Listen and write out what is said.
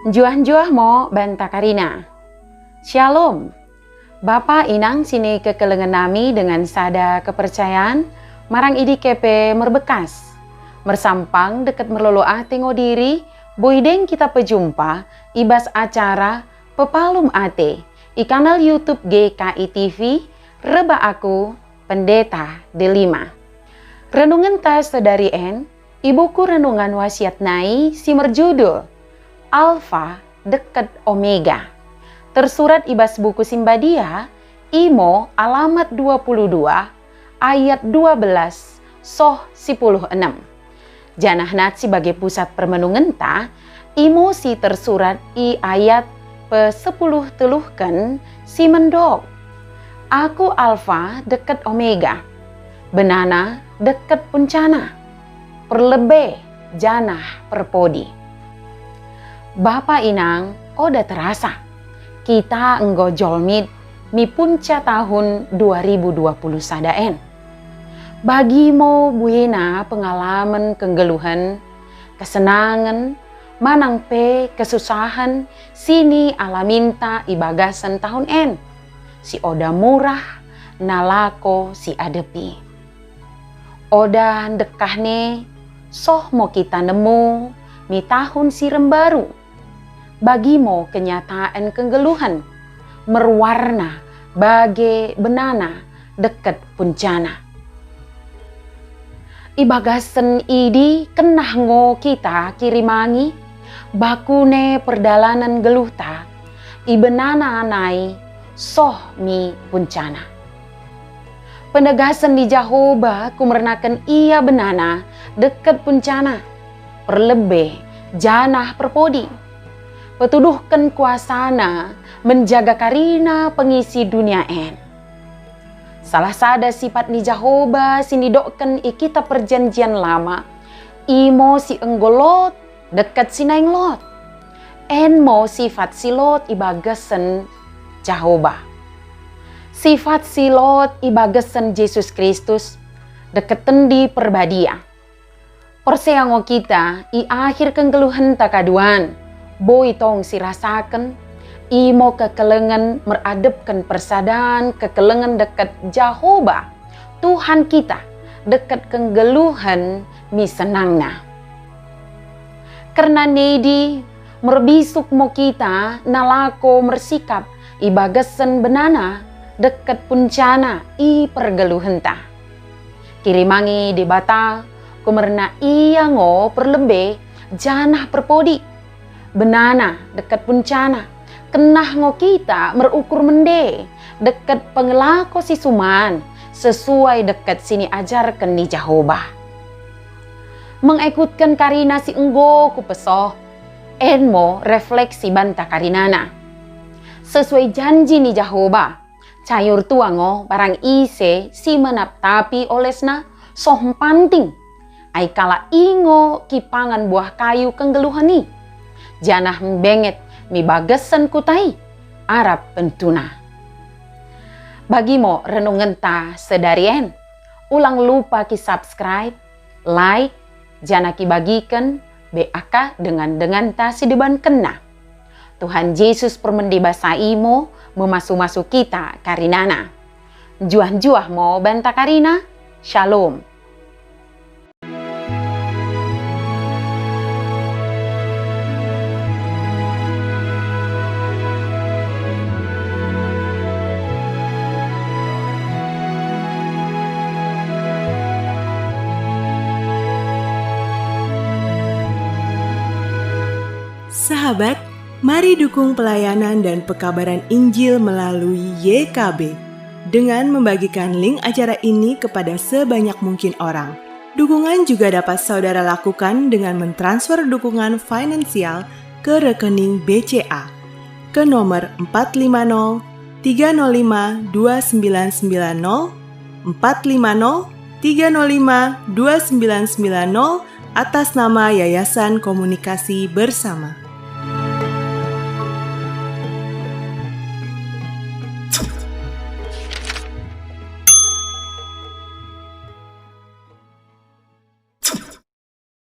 Juah-juah mo banta Karina. Shalom. Bapa inang sini kekelengan nami dengan sada kepercayaan marang idi kepe merbekas. Mersampang deket merloloah tengo diri boideng kita pejumpa ibas acara Pepalum Ate i kanal YouTube GKI TV reba aku Pendeta Delima. Renungan ta sedari en ibuku renungan wasiat nai si merjudul Alfa deket Omega. Tersurat ibas buku Simbadia, Imo alamat 22, ayat 12, soh 16. Janah nat sebagai pusat permenungan ta, Imo si tersurat i ayat pe-10 teluhken si mendok. Aku Alfa deket Omega, benana deket puncana, perlebe janah perpodi. Bapa inang, oda terasa kita enggo jolmit mi punca tahun 2020 sadaen. Bagi mo buena pengalaman kenggeluhan, kesenangan, manang pe kesusahan, sini alaminta ibagasan tahun en. Si oda murah, nalako si adepi. Oda dekahne, soh mo kita nemu mi tahun si rembaru. Bagimo kenyataan kenggeluhan, merwarna bagai benana deket puncana. Ibagasen idi kenah ngo kita kirimangi, bakune perdalanan geluhta, ibenana anai soh mi puncana. Penegasan di Jahoba kumernakan ia benana deket puncana, perlebe janah perpodi. Petuduhkan kuasana menjaga karina pengisi dunia en. Salah sada sifat ni Jahoba sinidokkan ikita perjanjian lama. Imo si enggolot dekat sinaing lot. En mo sifat silot ibagasen Jahoba. Sifat silot ibagasen Yesus Kristus deketen di perbadia. Perseango kita i akhir kenggeluhan takaduan. Boy tong sirasaken, imo kekelengan meradepkan persadaan kekelengan dekat Jahoba, Tuhan kita, dekat kenggeluhan mi senangna. Karena nedi merbisuk mo kita nalako mersikap ibagasen benana dekat puncana i pergeluhan ta. Kirimangi debata kumerna iya ngo perlebe janah perpodi. Benana dekat puncana, kenah ngo kita merukur mende, dekat pengelako si suman, sesuai dekat sini ajarkan ni Jahoba. Mengikutkan karina si enggo kupesoh, enmo refleksi banta karinana. Sesuai janji ni Jahoba, cayur tuango barang ise si menaptapi olesna soh panting. Ai kala ingo kipangan buah kayu kenggeluhani. Janah membenget mi bagasan kutai Arab pentuna. Bagimo renungan ta sedarien, ulang lupa ki subscribe, like, janah ki bagikan, beaka dengan ta sideban kena. Tuhan Yesus permendi basa imo memasu-masu kita karinana. Juah-juah mo banta karina, shalom. Sahabat, mari dukung pelayanan dan pekabaran Injil melalui YKB dengan membagikan link acara ini kepada sebanyak mungkin orang. Dukungan juga dapat saudara lakukan dengan mentransfer dukungan finansial ke rekening BCA ke nomor 450 305 2990 450 305 2990 atas nama Yayasan Komunikasi Bersama.